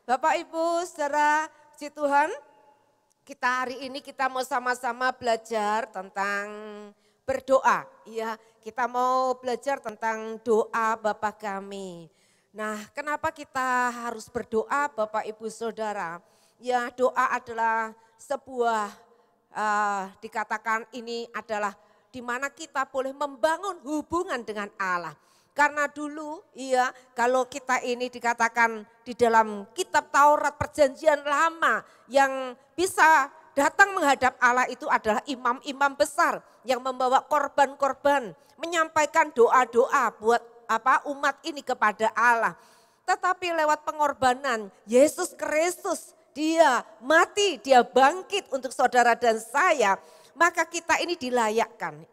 Bapak Ibu, saudara puji Tuhan, hari ini kita mau sama-sama belajar tentang berdoa. Ya, kita mau belajar tentang doa Bapa kami. Nah, kenapa kita harus berdoa Bapak Ibu Saudara? Ya, doa adalah sebuah dikatakan ini adalah di mana kita boleh membangun hubungan dengan Allah. Karena dulu kalau kita ini dikatakan di dalam kitab Taurat perjanjian lama yang bisa datang menghadap Allah itu adalah imam-imam besar yang membawa korban-korban, menyampaikan doa-doa buat umat ini kepada Allah. Tetapi lewat pengorbanan Yesus Kristus, dia mati, dia bangkit untuk saudara dan saya. Maka kita ini dilayakkan,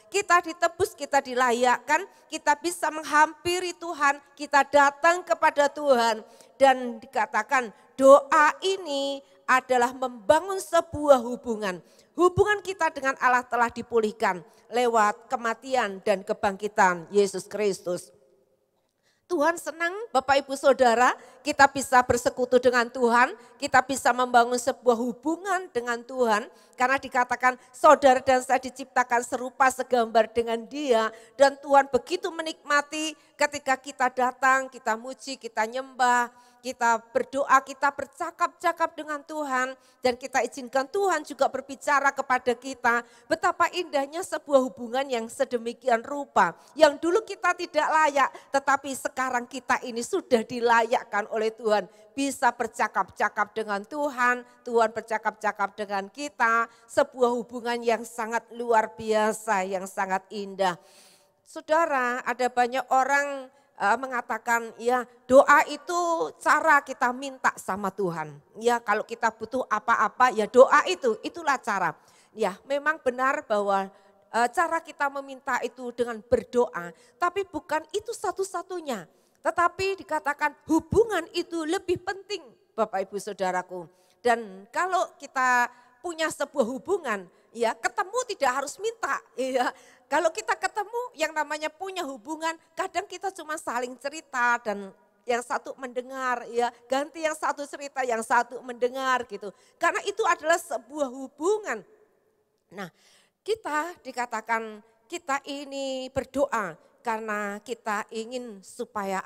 kita ditebus, kita dilayakkan, kita bisa menghampiri Tuhan, kita datang kepada Tuhan. Dan dikatakan doa ini adalah membangun sebuah hubungan. Hubungan kita dengan Allah telah dipulihkan lewat kematian dan kebangkitan Yesus Kristus. Tuhan senang Bapak Ibu Saudara, kita bisa bersekutu dengan Tuhan, kita bisa membangun sebuah hubungan dengan Tuhan. Karena dikatakan saudara dan saya diciptakan serupa segambar dengan Dia. Dan Tuhan begitu menikmati ketika kita datang, kita muji, kita nyembah, kita berdoa, kita bercakap-cakap dengan Tuhan. Dan kita izinkan Tuhan juga berbicara kepada kita. Betapa indahnya sebuah hubungan yang sedemikian rupa. Yang dulu kita tidak layak, tetapi sekarang kita ini sudah dilayakkan oleh Tuhan. Bisa bercakap-cakap dengan Tuhan, Tuhan bercakap-cakap dengan kita. Sebuah hubungan yang sangat luar biasa, yang sangat indah. Saudara, ada banyak orang mengatakan doa itu cara kita minta sama Tuhan. Ya, kalau kita butuh apa-apa ya doa itulah cara. Ya, memang benar bahwa cara kita meminta itu dengan berdoa, tapi bukan itu satu-satunya. Tetapi dikatakan hubungan itu lebih penting Bapak Ibu Saudaraku. Dan kalau kita punya sebuah hubungan, ketemu tidak harus minta. Kalau kita ketemu yang namanya punya hubungan, kadang kita cuma saling cerita dan yang satu mendengar, ganti yang satu cerita, yang satu mendengar gitu. Karena itu adalah sebuah hubungan. Nah, kita dikatakan kita ini berdoa karena kita ingin supaya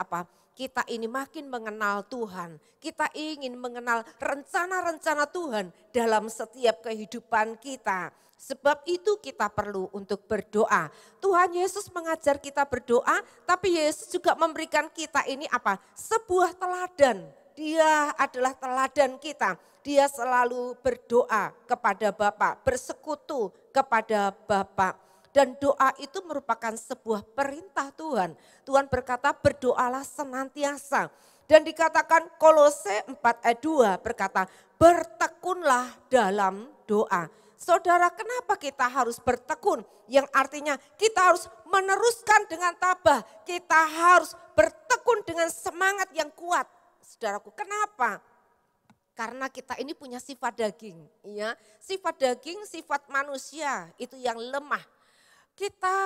kita ini makin mengenal Tuhan. Kita ingin mengenal rencana-rencana Tuhan dalam setiap kehidupan kita. Sebab itu kita perlu untuk berdoa. Tuhan Yesus mengajar kita berdoa, tapi Yesus juga memberikan kita ini sebuah teladan. Dia adalah teladan kita. Dia selalu berdoa kepada Bapa, bersekutu kepada Bapa. Dan doa itu merupakan sebuah perintah Tuhan. Tuhan berkata berdoalah senantiasa. Dan dikatakan Kolose 4 ayat 2 berkata bertekunlah dalam doa. Saudara, kenapa kita harus bertekun? Yang artinya kita harus meneruskan dengan tabah. Kita harus bertekun dengan semangat yang kuat. Saudaraku, kenapa? Karena kita ini punya sifat daging. Sifat daging, sifat manusia itu yang lemah. Kita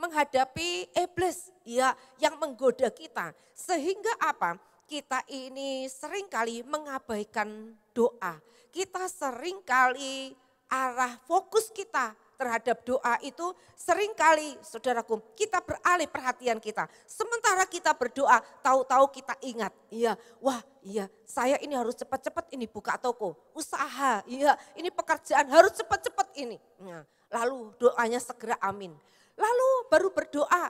menghadapi iblis yang menggoda kita. Sehingga kita ini seringkali mengabaikan doa. Kita seringkali arah fokus kita terhadap doa itu seringkali saudaraku kita beralih perhatian kita. Sementara kita berdoa tahu-tahu kita ingat. Saya ini harus cepat-cepat ini buka toko, usaha, ini pekerjaan harus cepat-cepat ini. Lalu doanya segera amin. Lalu baru berdoa,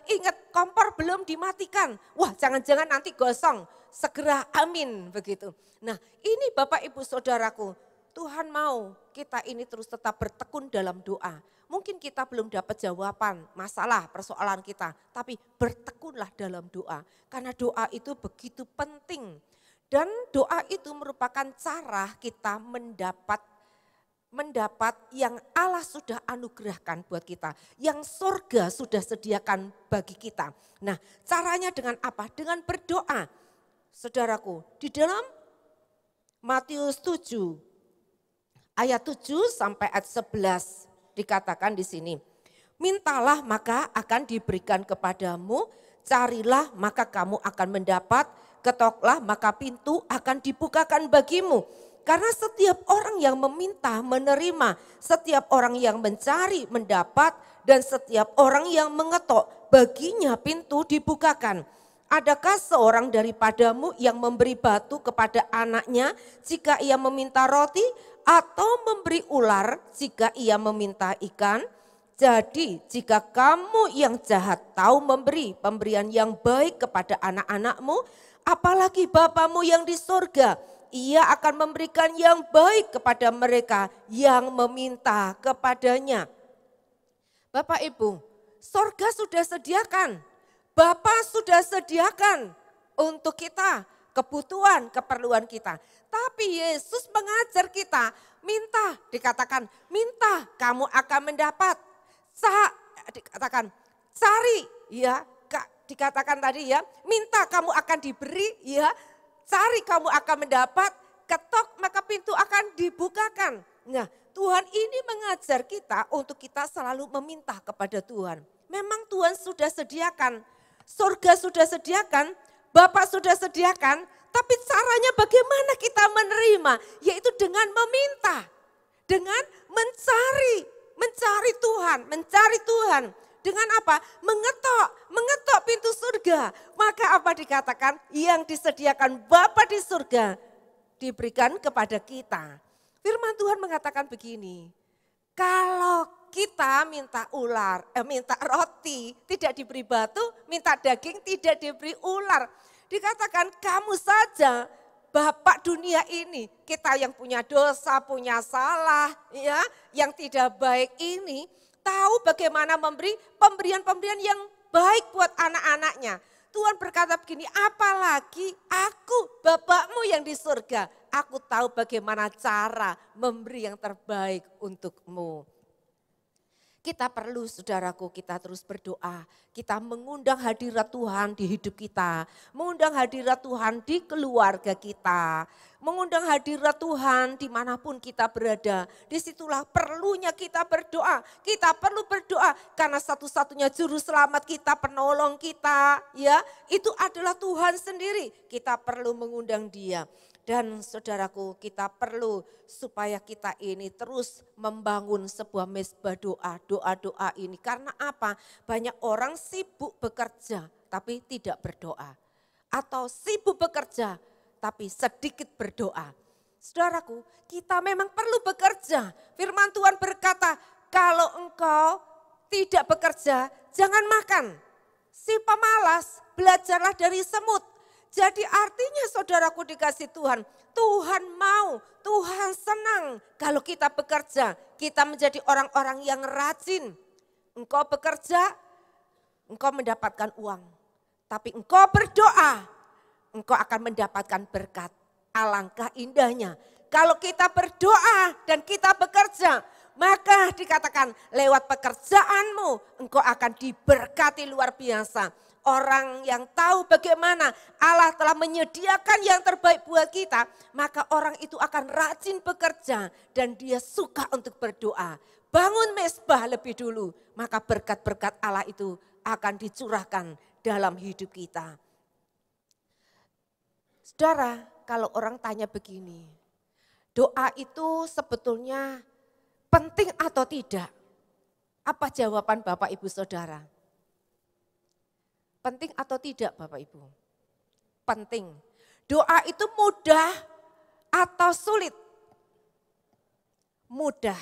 ingat kompor belum dimatikan. Wah, jangan-jangan nanti gosong, segera amin begitu. Nah, ini Bapak Ibu Saudaraku, Tuhan mau kita ini terus tetap bertekun dalam doa. Mungkin kita belum dapat jawaban masalah persoalan kita, tapi bertekunlah dalam doa. Karena doa itu begitu penting. Dan doa itu merupakan cara kita mendapat yang Allah sudah anugerahkan buat kita. Yang surga sudah sediakan bagi kita. Nah, caranya dengan apa? Dengan berdoa. Saudaraku, di dalam Matius 7 ayat 7 sampai ayat 11 dikatakan di sini. Mintalah maka akan diberikan kepadamu, carilah maka kamu akan mendapat, ketoklah maka pintu akan dibukakan bagimu. Karena setiap orang yang meminta menerima, setiap orang yang mencari mendapat, dan setiap orang yang mengetok baginya pintu dibukakan. Adakah seorang daripadamu yang memberi batu kepada anaknya jika ia meminta roti, atau memberi ular jika ia meminta ikan? Jadi jika kamu yang jahat tahu memberi pemberian yang baik kepada anak-anakmu, apalagi Bapamu yang di surga, ia akan memberikan yang baik kepada mereka yang meminta kepadanya. Bapak Ibu, surga sudah sediakan, Bapa sudah sediakan untuk kita, kebutuhan, keperluan kita. Tapi Yesus mengajar kita, minta, dikatakan minta kamu akan mendapat. Dikatakan cari, ya, dikatakan tadi ya, minta kamu akan diberi, ya. Cari kamu akan mendapat, ketok maka pintu akan dibukakan. Nah, Tuhan ini mengajar kita untuk kita selalu meminta kepada Tuhan. Memang Tuhan sudah sediakan, surga sudah sediakan, Bapak sudah sediakan, tapi caranya bagaimana kita menerima? Yaitu dengan meminta, dengan mencari Tuhan. Dengan apa? Mengetok pintu surga. Maka apa dikatakan? Yang disediakan Bapa di surga diberikan kepada kita. Firman Tuhan mengatakan begini, kalau kita minta minta roti tidak diberi batu, minta daging tidak diberi ular. Dikatakan kamu saja Bapak dunia ini, kita yang punya dosa, punya salah, ya, yang tidak baik ini, tahu bagaimana memberi pemberian-pemberian yang baik buat anak-anaknya. Tuhan berkata begini, apalagi aku Bapakmu yang di surga, aku tahu bagaimana cara memberi yang terbaik untukmu. Kita perlu, saudaraku, kita terus berdoa. Kita mengundang hadirat Tuhan di hidup kita. Mengundang hadirat Tuhan di keluarga kita. Mengundang hadirat Tuhan dimanapun kita berada. Disitulah perlunya kita berdoa. Kita perlu berdoa karena satu-satunya juru selamat kita, penolong kita, ya, itu adalah Tuhan sendiri. Kita perlu mengundang Dia. Dan saudaraku, kita perlu supaya kita ini terus membangun sebuah mezbah doa ini. Karena apa? Banyak orang sibuk bekerja tapi tidak berdoa. Atau sibuk bekerja tapi sedikit berdoa. Saudaraku, kita memang perlu bekerja. Firman Tuhan berkata, kalau engkau tidak bekerja, jangan makan. Si pemalas, belajarlah dari semut. Jadi artinya saudaraku dikasih Tuhan, Tuhan mau, Tuhan senang kalau kita bekerja, kita menjadi orang-orang yang rajin. Engkau bekerja, engkau mendapatkan uang. Tapi engkau berdoa, engkau akan mendapatkan berkat. Alangkah indahnya kalau kita berdoa dan kita bekerja, maka dikatakan lewat pekerjaanmu engkau akan diberkati luar biasa. Orang yang tahu bagaimana Allah telah menyediakan yang terbaik buat kita, maka orang itu akan rajin bekerja dan dia suka untuk berdoa. Bangun mezbah lebih dulu, maka berkat-berkat Allah itu akan dicurahkan dalam hidup kita. Saudara, kalau orang tanya begini, doa itu sebetulnya penting atau tidak? Apa jawaban Bapak Ibu Saudara? Penting atau tidak Bapak Ibu? Penting. Doa itu mudah atau sulit? Mudah.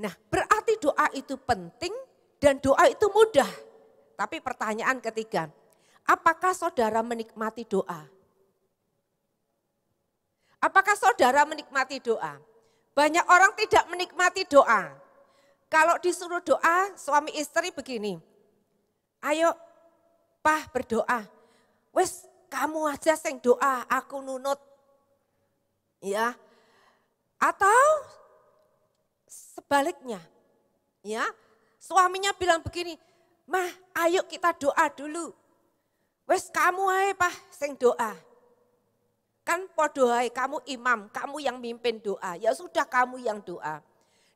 Nah, berarti doa itu penting dan doa itu mudah. Tapi pertanyaan ketiga, apakah saudara menikmati doa? Apakah saudara menikmati doa? Banyak orang tidak menikmati doa. Kalau disuruh doa, suami istri begini, ayo Pah berdoa, wes kamu aja sing doa, aku nunut. Ya. Atau sebaliknya. Ya. Suaminya bilang begini, "Mah, ayo kita doa dulu." Wes kamu ae Pah sing doa. Kan podo ae kamu imam, kamu yang mimpin doa. Ya sudah kamu yang doa.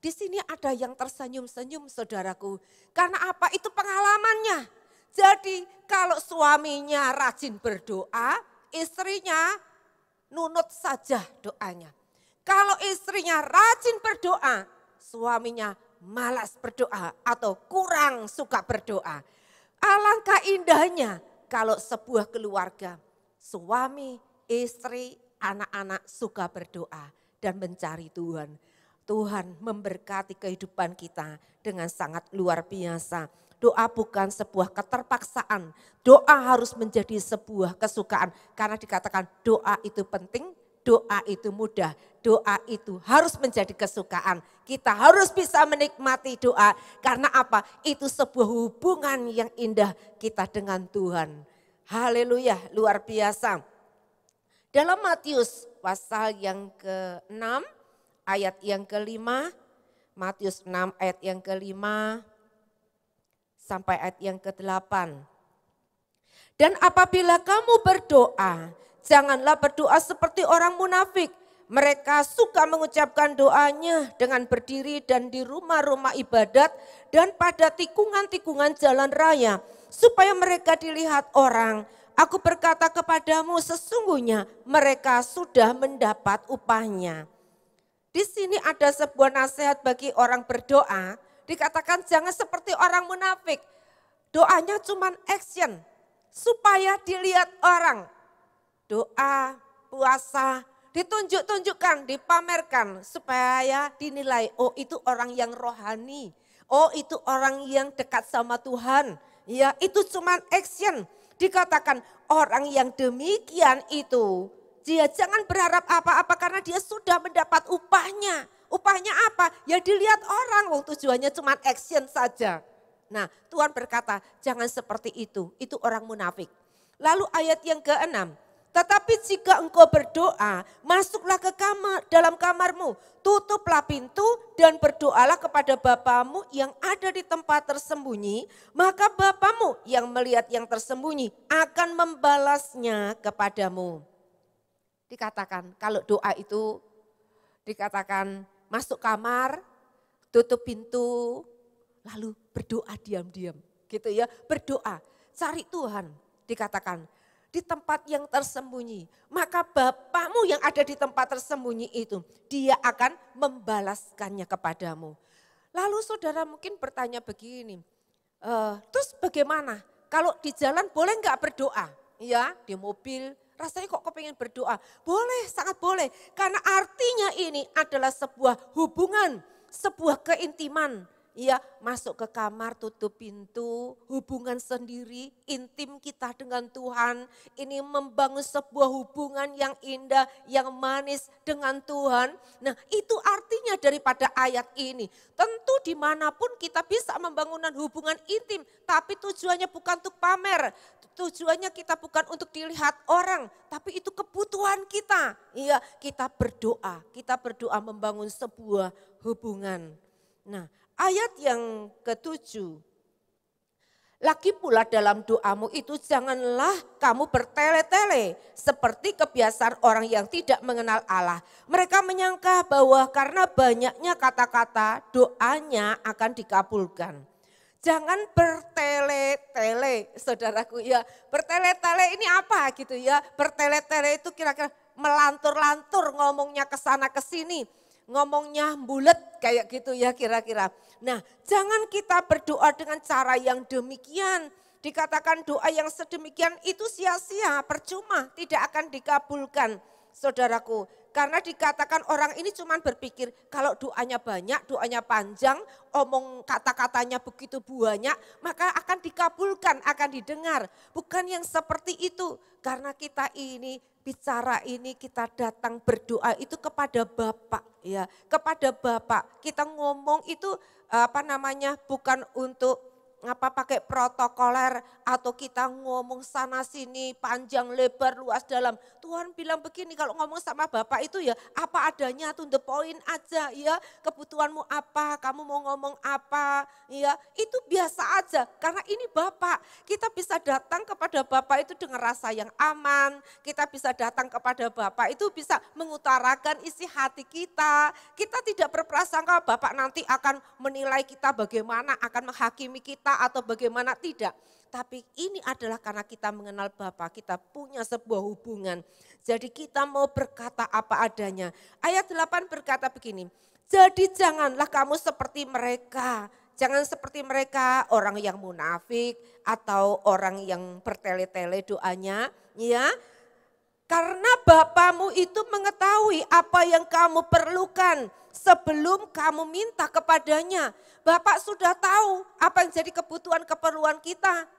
Di sini ada yang tersenyum-senyum saudaraku. Karena apa? Itu pengalamannya. Jadi kalau suaminya rajin berdoa, istrinya nunut saja doanya. Kalau istrinya rajin berdoa, suaminya malas berdoa atau kurang suka berdoa. Alangkah indahnya kalau sebuah keluarga, suami, istri, anak-anak suka berdoa dan mencari Tuhan. Tuhan memberkati kehidupan kita dengan sangat luar biasa. Doa bukan sebuah keterpaksaan, doa harus menjadi sebuah kesukaan. Karena dikatakan doa itu penting, doa itu mudah, doa itu harus menjadi kesukaan. Kita harus bisa menikmati doa. Karena apa? Itu sebuah hubungan yang indah kita dengan Tuhan. Haleluya, luar biasa. Dalam Matius pasal yang ke-6, ayat yang ke-5, Matius 6 ayat yang ke-5 sampai ayat yang ke-8. Dan apabila kamu berdoa, janganlah berdoa seperti orang munafik. Mereka suka mengucapkan doanya dengan berdiri dan di rumah-rumah ibadat dan pada tikungan-tikungan jalan raya, supaya mereka dilihat orang. Aku berkata kepadamu, sesungguhnya mereka sudah mendapat upahnya. Di sini ada sebuah nasihat bagi orang berdoa. Dikatakan jangan seperti orang munafik. Doanya cuma action supaya dilihat orang. Doa, puasa, ditunjuk-tunjukkan, dipamerkan supaya dinilai, oh itu orang yang rohani. Oh itu orang yang dekat sama Tuhan. Ya itu cuma action. Dikatakan orang yang demikian itu, dia jangan berharap apa-apa karena dia sudah mendapat upahnya. Upahnya apa? Ya dilihat orang, tujuannya cuma action saja. Nah Tuhan berkata jangan seperti itu orang munafik. Lalu ayat yang ke-6, tetapi jika engkau berdoa, masuklah ke kamar, dalam kamarmu, tutuplah pintu dan berdoalah kepada Bapamu yang ada di tempat tersembunyi, maka Bapamu yang melihat yang tersembunyi akan membalasnya kepadamu. Dikatakan kalau doa itu dikatakan masuk kamar, tutup pintu, lalu berdoa diam-diam gitu ya. Berdoa, cari Tuhan dikatakan di tempat yang tersembunyi. Maka Bapamu yang ada di tempat tersembunyi itu, dia akan membalaskannya kepadamu. Lalu saudara mungkin bertanya begini, terus bagaimana? Kalau di jalan boleh nggak berdoa? Ya di mobil, rasanya kok kepengen berdoa? Boleh, sangat boleh. Karena artinya ini adalah sebuah hubungan, sebuah keintiman. Ya masuk ke kamar, tutup pintu, hubungan sendiri, intim kita dengan Tuhan. Ini membangun sebuah hubungan yang indah, yang manis dengan Tuhan. Nah itu artinya daripada ayat ini. Tentu dimanapun kita bisa membangun hubungan intim, tapi tujuannya bukan untuk pamer. Tujuannya kita bukan untuk dilihat orang, tapi itu kebutuhan kita. Iya, kita berdoa membangun sebuah hubungan. Nah, ayat yang ke-7. Lagi pula dalam doamu itu janganlah kamu bertele-tele seperti kebiasaan orang yang tidak mengenal Allah. Mereka menyangka bahwa karena banyaknya kata-kata doanya akan dikabulkan. Jangan bertele-tele saudaraku ya. Bertele-tele ini apa gitu ya. Bertele-tele itu kira-kira melantur-lantur ngomongnya ke sana ke sini. Ngomongnya bulet kayak gitu ya kira-kira. Nah jangan kita berdoa dengan cara yang demikian. Dikatakan doa yang sedemikian itu sia-sia, percuma, tidak akan dikabulkan saudaraku. Karena dikatakan orang ini cuma berpikir kalau doanya banyak, doanya panjang, omong kata-katanya begitu banyak, maka akan dikabulkan, akan didengar. Bukan yang seperti itu, karena kita ini bicara ini kita datang berdoa itu kepada Bapa ya, kepada Bapa. Kita ngomong itu bukan untuk pakai protokoler atau kita ngomong sana sini panjang lebar luas dalam. Tuhan bilang begini, kalau ngomong sama Bapak itu ya apa adanya, to the point aja ya. Kebutuhanmu apa, kamu mau ngomong apa ya, itu biasa aja karena ini Bapak. Kita bisa datang kepada Bapak itu dengan rasa yang aman, kita bisa datang kepada Bapak itu bisa mengutarakan isi hati kita. Kita tidak berprasangka Bapak nanti akan menilai kita bagaimana, akan menghakimi kita atau bagaimana, tidak. Tapi ini adalah karena kita mengenal Bapa, kita punya sebuah hubungan. Jadi kita mau berkata apa adanya. Ayat 8 berkata begini, jadi janganlah kamu seperti mereka. Jangan seperti mereka, orang yang munafik atau orang yang bertele-tele doanya. Ya, karena Bapamu itu mengetahui apa yang kamu perlukan sebelum kamu minta kepadanya. Bapak sudah tahu apa yang jadi kebutuhan keperluan kita.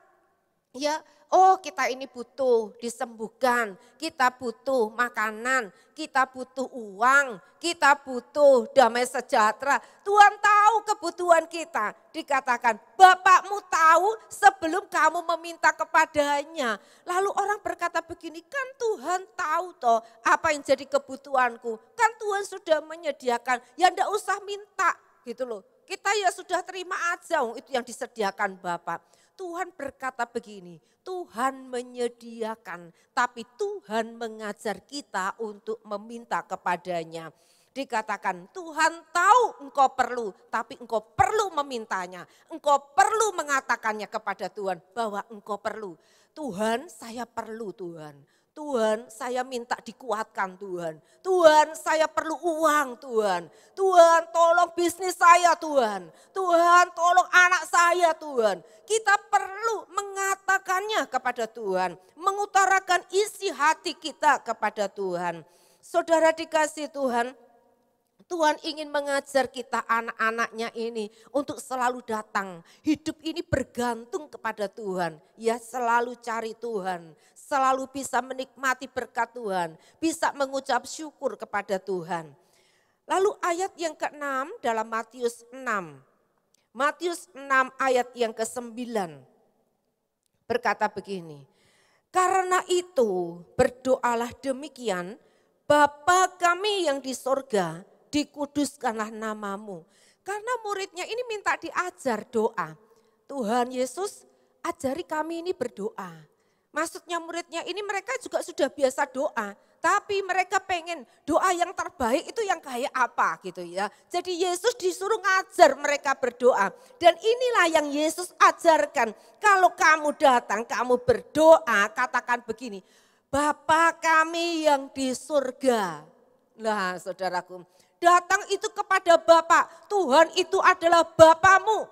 Ya, oh kita ini butuh disembuhkan, kita butuh makanan, kita butuh uang, kita butuh damai sejahtera. Tuhan tahu kebutuhan kita. Dikatakan, Bapakmu tahu sebelum kamu meminta kepadanya. Lalu orang berkata begini, kan Tuhan tahu toh apa yang jadi kebutuhanku. Kan Tuhan sudah menyediakan, ya enggak usah minta gitu loh. Kita ya sudah terima aja, itu yang disediakan Bapak. Tuhan berkata begini, Tuhan menyediakan, tapi Tuhan mengajar kita untuk meminta kepadanya. Dikatakan Tuhan tahu engkau perlu, tapi engkau perlu memintanya. Engkau perlu mengatakannya kepada Tuhan bahwa engkau perlu. Tuhan, saya perlu Tuhan. Tuhan, saya minta dikuatkan Tuhan. Tuhan, saya perlu uang Tuhan. Tuhan, tolong bisnis saya Tuhan. Tuhan, tolong anak saya Tuhan. Kita perlu mengatakannya kepada Tuhan. Mengutarakan isi hati kita kepada Tuhan. Saudara dikasih Tuhan, Tuhan ingin mengajar kita anak-anaknya ini untuk selalu datang. Hidup ini bergantung kepada Tuhan. Ya selalu cari Tuhan. Selalu bisa menikmati berkat Tuhan. Bisa mengucap syukur kepada Tuhan. Lalu ayat yang ke-6 dalam Matius 6. Matius 6 ayat yang ke-9. Berkata begini. Karena itu berdoalah demikian. Bapa kami yang di sorga, dikuduskanlah namamu. Karena muridnya ini minta diajar doa. Tuhan Yesus ajari kami ini berdoa. Maksudnya muridnya ini mereka juga sudah biasa doa. Tapi mereka pengen doa yang terbaik itu yang kayak apa gitu ya. Jadi Yesus disuruh ngajar mereka berdoa. Dan inilah yang Yesus ajarkan. Kalau kamu datang, kamu berdoa, katakan begini. Bapa kami yang di surga. Nah saudaraku, datang itu kepada Bapa. Tuhan itu adalah Bapamu.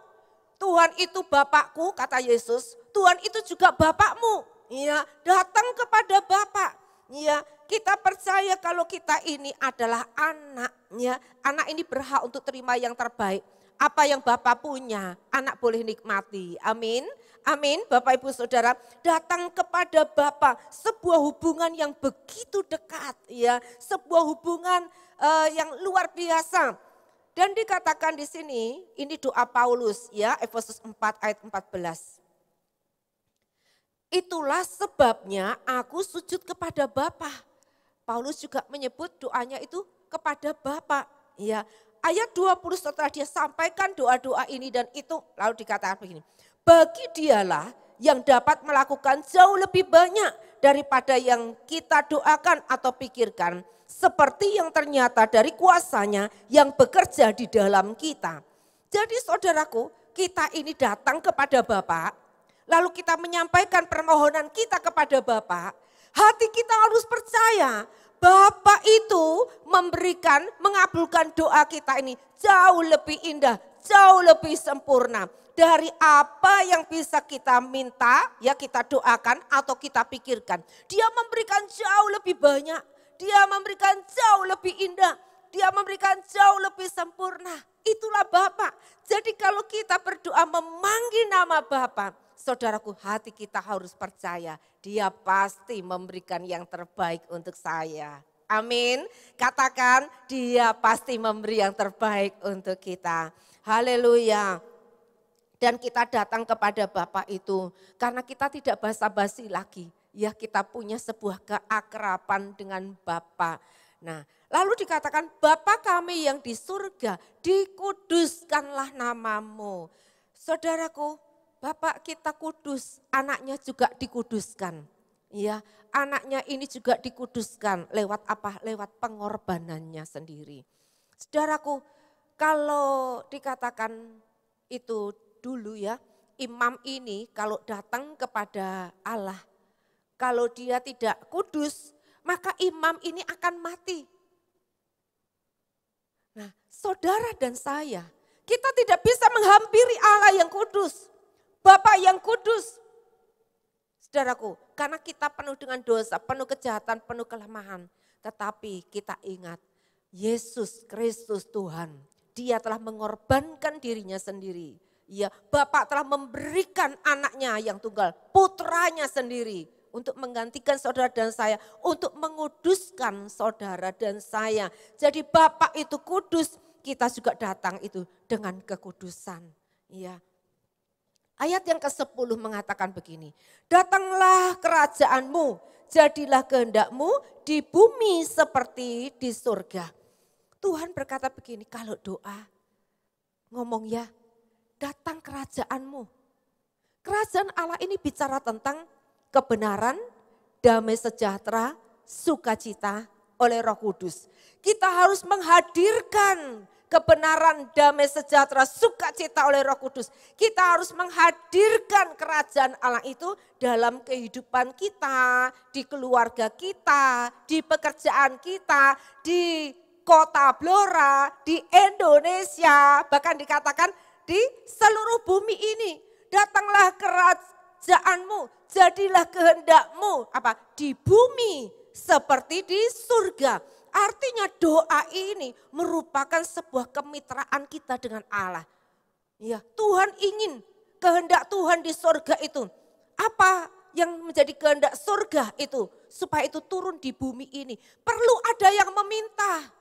Tuhan itu Bapakku, kata Yesus. Tuhan itu juga Bapakmu. Ya, datang kepada Bapa. Ya, kita percaya kalau kita ini adalah anak. Ya, anak ini berhak untuk terima yang terbaik. Apa yang Bapak punya, anak boleh nikmati. Amin. Amin. Bapak Ibu Saudara, datang kepada Bapa, sebuah hubungan yang begitu dekat, ya, sebuah hubungan yang luar biasa. Dan dikatakan di sini, ini doa Paulus ya, Efesus 4 ayat 14. Itulah sebabnya aku sujud kepada Bapa. Paulus juga menyebut doanya itu kepada Bapa. Ya, ayat 20 setelah dia sampaikan doa-doa ini dan itu, lalu dikatakan begini. Bagi dialah yang dapat melakukan jauh lebih banyak daripada yang kita doakan atau pikirkan. Seperti yang ternyata dari kuasanya yang bekerja di dalam kita. Jadi saudaraku, kita ini datang kepada Bapa, lalu kita menyampaikan permohonan kita kepada Bapa. Hati kita harus percaya, Bapa itu memberikan, mengabulkan doa kita ini jauh lebih indah, jauh lebih sempurna. Dari apa yang bisa kita minta, ya kita doakan atau kita pikirkan. Dia memberikan jauh lebih banyak, dia memberikan jauh lebih indah, dia memberikan jauh lebih sempurna. Itulah Bapa. Jadi kalau kita berdoa memanggil nama Bapa, saudaraku hati kita harus percaya, dia pasti memberikan yang terbaik untuk saya. Amin. Katakan dia pasti memberi yang terbaik untuk kita. Haleluya. Dan kita datang kepada Bapa itu karena kita tidak basa-basi lagi. Ya kita punya sebuah keakraban dengan Bapa. Nah lalu dikatakan Bapa kami yang di surga, dikuduskanlah namamu. Saudaraku, Bapak kita kudus, anaknya juga dikuduskan. Ya, anaknya ini juga dikuduskan lewat apa? Lewat pengorbanannya sendiri. Saudaraku, kalau dikatakan itu dulu ya, imam ini kalau datang kepada Allah, kalau dia tidak kudus, maka imam ini akan mati. Nah, saudara dan saya, kita tidak bisa menghampiri Allah yang kudus, Bapa yang kudus. Saudaraku, karena kita penuh dengan dosa, penuh kejahatan, penuh kelemahan. Tetapi kita ingat, Yesus Kristus Tuhan, Dia telah mengorbankan dirinya sendiri. Ya, Bapa telah memberikan anaknya yang tunggal, putranya sendiri untuk menggantikan saudara dan saya, untuk menguduskan saudara dan saya. Jadi Bapa itu kudus, kita juga datang itu dengan kekudusan. Ya. Ayat yang ke-10 mengatakan begini, datanglah kerajaanmu, jadilah kehendakmu di bumi seperti di surga. Tuhan berkata begini, kalau doa, ngomong ya, datang kerajaanmu. Kerajaan Allah ini bicara tentang kebenaran, damai sejahtera, sukacita oleh Roh Kudus. Kita harus menghadirkan kebenaran, damai sejahtera, sukacita oleh Roh Kudus. Kita harus menghadirkan kerajaan Allah itu dalam kehidupan kita, di keluarga kita, di pekerjaan kita, di kota Blora, di Indonesia, bahkan dikatakan di seluruh bumi ini. Datanglah kerajaanmu, jadilah kehendakmu di bumi seperti di surga. Artinya doa ini merupakan sebuah kemitraan kita dengan Allah. Ya, Tuhan ingin kehendak Tuhan di surga itu. Apa yang menjadi kehendak surga itu? Supaya itu turun di bumi ini. Perlu ada yang meminta.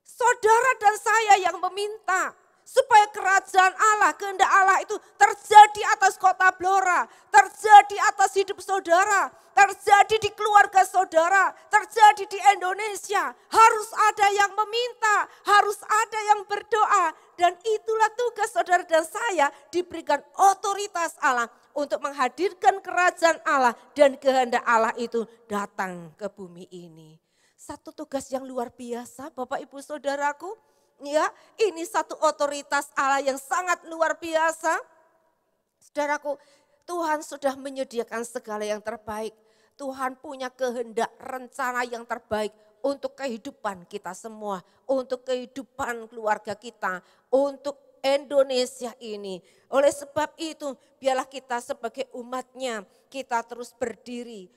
Saudara dan saya yang meminta. Supaya kerajaan Allah, kehendak Allah itu terjadi atas kota Blora, terjadi atas hidup saudara, terjadi di keluarga saudara, terjadi di Indonesia. Harus ada yang meminta, harus ada yang berdoa. Dan itulah tugas saudara dan saya, diberikan otoritas Allah untuk menghadirkan kerajaan Allah dan kehendak Allah itu datang ke bumi ini. Satu tugas yang luar biasa Bapak Ibu Saudaraku. Ya, ini satu otoritas Allah yang sangat luar biasa. Saudaraku, Tuhan sudah menyediakan segala yang terbaik. Tuhan punya kehendak, rencana yang terbaik untuk kehidupan kita semua, untuk kehidupan keluarga kita, untuk Indonesia ini. Oleh sebab itu, biarlah kita sebagai umatnya, kita terus berdiri.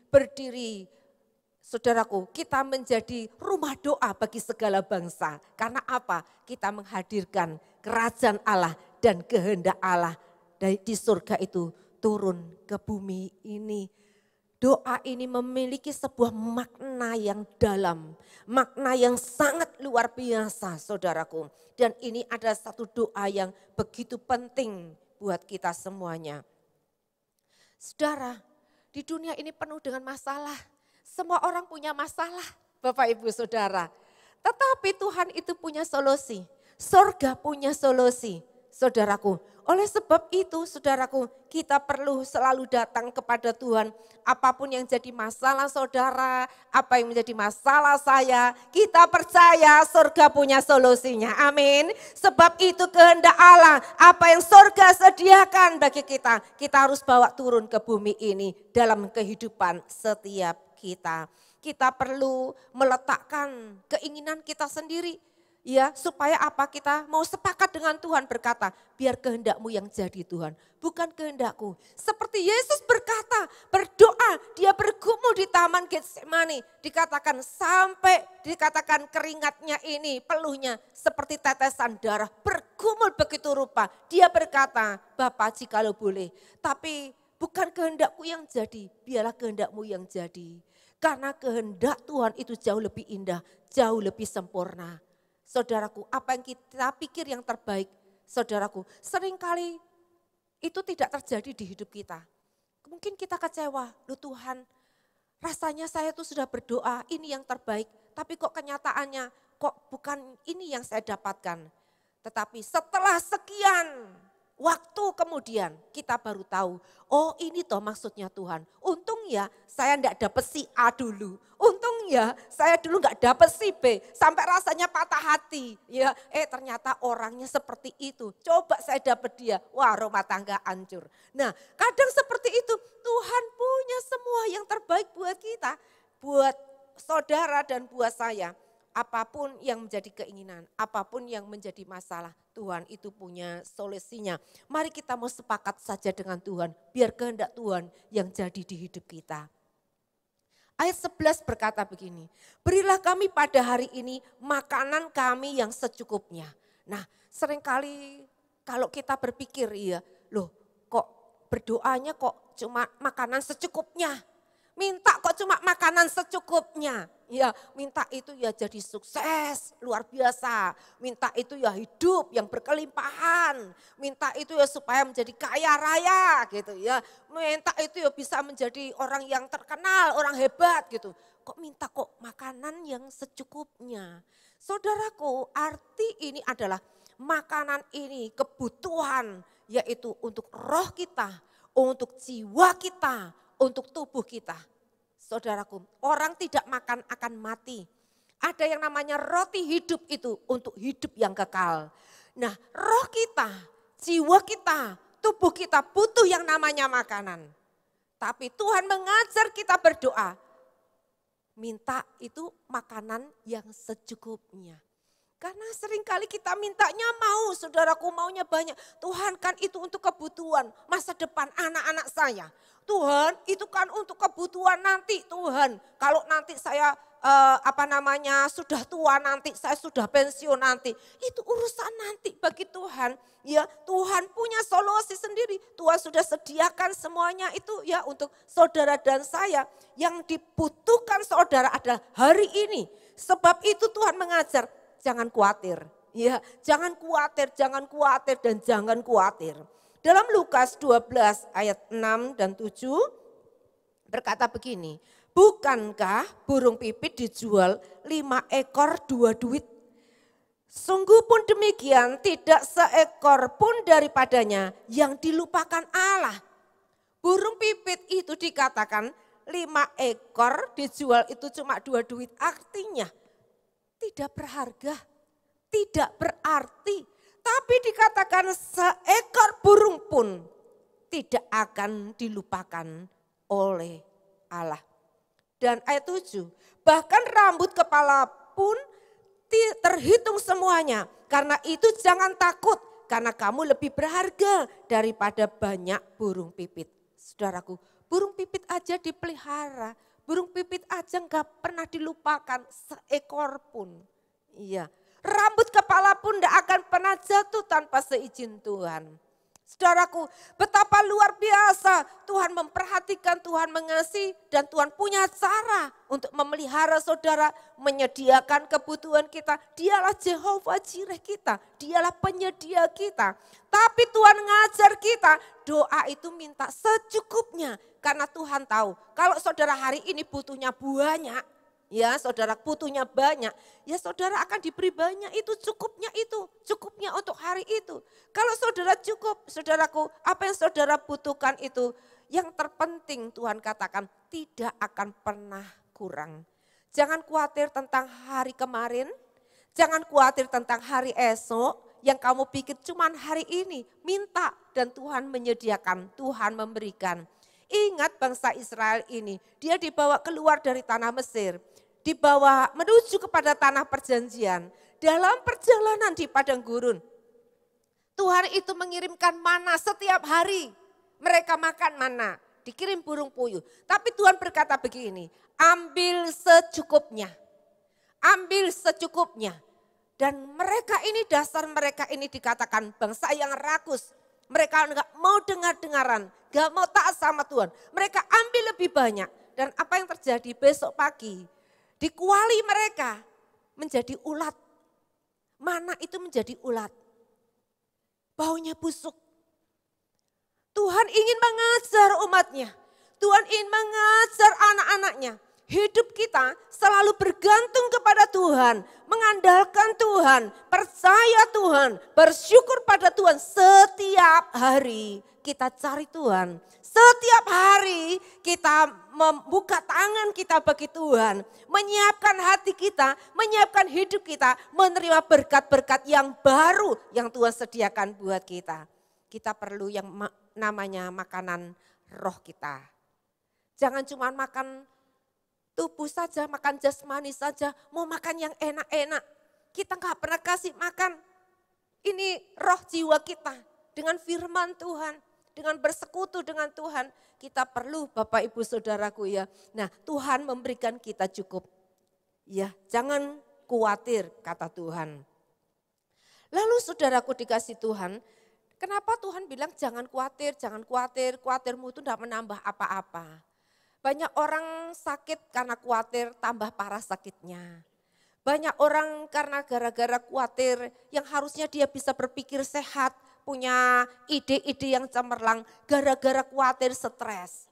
Saudaraku, kita menjadi rumah doa bagi segala bangsa. Karena apa? Kita menghadirkan kerajaan Allah dan kehendak Allah di surga itu turun ke bumi ini. Doa ini memiliki sebuah makna yang dalam, makna yang sangat luar biasa saudaraku. Dan ini ada satu doa yang begitu penting buat kita semuanya. Saudara, di dunia ini penuh dengan masalah. Semua orang punya masalah, Bapak Ibu Saudara. Tetapi Tuhan itu punya solusi. Surga punya solusi, saudaraku. Oleh sebab itu, saudaraku, kita perlu selalu datang kepada Tuhan. Apapun yang jadi masalah saudara, apa yang menjadi masalah saya, kita percaya surga punya solusinya. Amin. Sebab itu kehendak Allah, apa yang surga sediakan bagi kita, kita harus bawa turun ke bumi ini dalam kehidupan setiap kita. Kita perlu meletakkan keinginan kita sendiri. Ya, supaya apa? Kita mau sepakat dengan Tuhan berkata, biar kehendakmu yang jadi Tuhan, bukan kehendakku. Seperti Yesus berkata, berdoa, dia bergumul di taman Getsemani. Dikatakan sampai dikatakan keringatnya ini, peluhnya seperti tetesan darah, bergumul begitu rupa. Dia berkata, Bapa jikalau boleh, tapi bukan kehendakku yang jadi, biarlah kehendakmu yang jadi. Karena kehendak Tuhan itu jauh lebih indah, jauh lebih sempurna. Saudaraku, apa yang kita pikir yang terbaik, saudaraku, seringkali itu tidak terjadi di hidup kita. Mungkin kita kecewa, loh Tuhan, rasanya saya tuh sudah berdoa, ini yang terbaik, tapi kok kenyataannya, kok bukan ini yang saya dapatkan. Tetapi setelah sekian waktu kemudian kita baru tahu, oh ini toh maksudnya Tuhan. Untung ya saya enggak dapat si A dulu. Untung pusing ya, saya dulu nggak dapet si B, sampai rasanya patah hati. Ya, ternyata orangnya seperti itu. Coba saya dapet dia, wah rumah tangga hancur. Nah, kadang seperti itu, Tuhan punya semua yang terbaik buat kita, buat saudara dan buat saya. Apapun yang menjadi keinginan, apapun yang menjadi masalah, Tuhan itu punya solusinya. Mari kita mau sepakat saja dengan Tuhan, biar kehendak Tuhan yang jadi di hidup kita. Ayat 11 berkata begini, berilah kami pada hari ini makanan kami yang secukupnya. Nah, seringkali kalau kita berpikir, loh kok berdoanya kok cuma makanan secukupnya. Minta kok cuma makanan secukupnya. Ya, minta itu ya jadi sukses luar biasa. Minta itu ya hidup yang berkelimpahan. Minta itu ya supaya menjadi kaya raya gitu ya. Minta itu ya bisa menjadi orang yang terkenal, orang hebat gitu. Kok minta kok makanan yang secukupnya. Saudaraku, arti ini adalah makanan ini kebutuhan, yaitu untuk roh kita, untuk jiwa kita, untuk tubuh kita. Saudaraku, orang tidak makan akan mati. Ada yang namanya roti hidup itu untuk hidup yang kekal. Nah, roh kita, jiwa kita, tubuh kita butuh yang namanya makanan. Tapi Tuhan mengajar kita berdoa. Minta itu makanan yang secukupnya. Karena seringkali kita mintanya mau, saudaraku maunya banyak. Tuhan kan itu untuk kebutuhan masa depan anak-anak saya. Tuhan itu kan untuk kebutuhan nanti Tuhan. Kalau nanti saya sudah tua nanti, saya sudah pensiun nanti. Itu urusan nanti bagi Tuhan. Ya, Tuhan punya solusi sendiri. Tuhan sudah sediakan semuanya itu ya untuk saudara dan saya. Yang dibutuhkan saudara adalah hari ini. Sebab itu Tuhan mengajar. Jangan khawatir, ya, jangan khawatir dan jangan khawatir. Dalam Lukas 12 ayat 6 dan 7 berkata begini, bukankah burung pipit dijual 5 ekor 2 duit? Sungguh pun demikian tidak seekor pun daripadanya yang dilupakan Allah. Burung pipit itu dikatakan 5 ekor dijual itu cuma 2 duit, artinya tidak berharga, tidak berarti. Tapi dikatakan seekor burung pun tidak akan dilupakan oleh Allah. Dan ayat 7, bahkan rambut kepala pun terhitung semuanya. Karena itu jangan takut, karena kamu lebih berharga daripada banyak burung pipit. Saudaraku, burung pipit aja dipelihara. Burung pipit aja enggak pernah dilupakan seekor pun. Iya, rambut kepala pun enggak akan pernah jatuh tanpa seizin Tuhan. Saudaraku, betapa luar biasa Tuhan memperhatikan, Tuhan mengasihi dan Tuhan punya cara untuk memelihara saudara, menyediakan kebutuhan kita. Dialah Jehovah Jireh kita, dialah penyedia kita. Tapi Tuhan ngajar kita, doa itu minta secukupnya. Karena Tuhan tahu kalau saudara hari ini butuhnya banyak, ya saudara butuhnya banyak, ya saudara akan diberi banyak itu cukupnya untuk hari itu. Kalau saudara cukup, saudaraku apa yang saudara butuhkan itu yang terpenting Tuhan katakan tidak akan pernah kurang. Jangan khawatir tentang hari kemarin, jangan khawatir tentang hari esok yang kamu pikir cuman hari ini. Minta dan Tuhan menyediakan, Tuhan memberikan. Ingat bangsa Israel ini, dia dibawa keluar dari tanah Mesir, dibawa menuju kepada tanah perjanjian. Dalam perjalanan di padang gurun, Tuhan itu mengirimkan mana setiap hari. Mereka makan mana, dikirim burung puyuh. Tapi Tuhan berkata begini, ambil secukupnya. Ambil secukupnya. Dan mereka ini, dasar mereka ini dikatakan bangsa yang rakus. Mereka enggak mau dengar-dengaran, enggak mau taat sama Tuhan. Mereka ambil lebih banyak. Dan apa yang terjadi besok pagi, di kuali mereka menjadi ulat. Mana itu menjadi ulat. Baunya busuk. Tuhan ingin mengajar umatnya. Tuhan ingin mengajar anak-anaknya. Hidup kita selalu bergantung kepada Tuhan, mengandalkan Tuhan, percaya Tuhan, bersyukur pada Tuhan setiap hari. kita cari Tuhan. Setiap hari kita membuka tangan kita bagi Tuhan. Menyiapkan hati kita, menyiapkan hidup kita. Menerima berkat-berkat yang baru yang Tuhan sediakan buat kita. Kita perlu yang namanya makanan roh kita. Jangan cuma makan tubuh saja, makan jasmani saja. Mau makan yang enak-enak. Kita gak pernah kasih makan. Ini roh jiwa kita dengan firman Tuhan, dengan bersekutu dengan Tuhan. Kita perlu Bapak Ibu Saudaraku ya. Nah Tuhan memberikan kita cukup. Ya jangan khawatir kata Tuhan. Lalu saudaraku dikasih Tuhan, kenapa Tuhan bilang jangan khawatir, khawatirmu itu tidak menambah apa-apa. Banyak orang sakit karena khawatir tambah parah sakitnya. Banyak orang karena gara-gara khawatir yang harusnya dia bisa berpikir sehat, punya ide-ide yang cemerlang, gara-gara khawatir stres.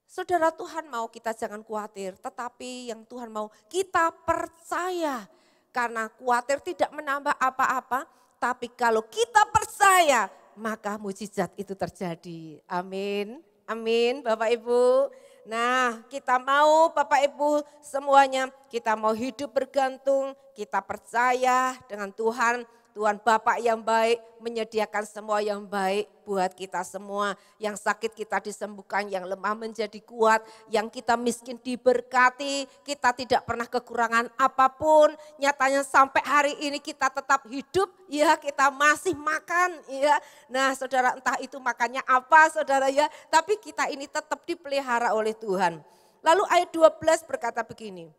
Saudara Tuhan mau kita jangan khawatir, tetapi yang Tuhan mau kita percaya. Karena khawatir tidak menambah apa-apa, tapi kalau kita percaya maka mujizat itu terjadi. Amin, amin Bapak Ibu. Nah kita mau Bapak Ibu semuanya, kita mau hidup bergantung, kita percaya dengan Tuhan. Tuhan Bapak yang baik menyediakan semua yang baik buat kita semua. Yang sakit kita disembuhkan, yang lemah menjadi kuat, yang kita miskin diberkati, kita tidak pernah kekurangan apapun. Nyatanya sampai hari ini kita tetap hidup, ya kita masih makan. Ya. Nah saudara entah itu makannya apa saudara ya, tapi kita ini tetap dipelihara oleh Tuhan. Lalu ayat 12 berkata begini.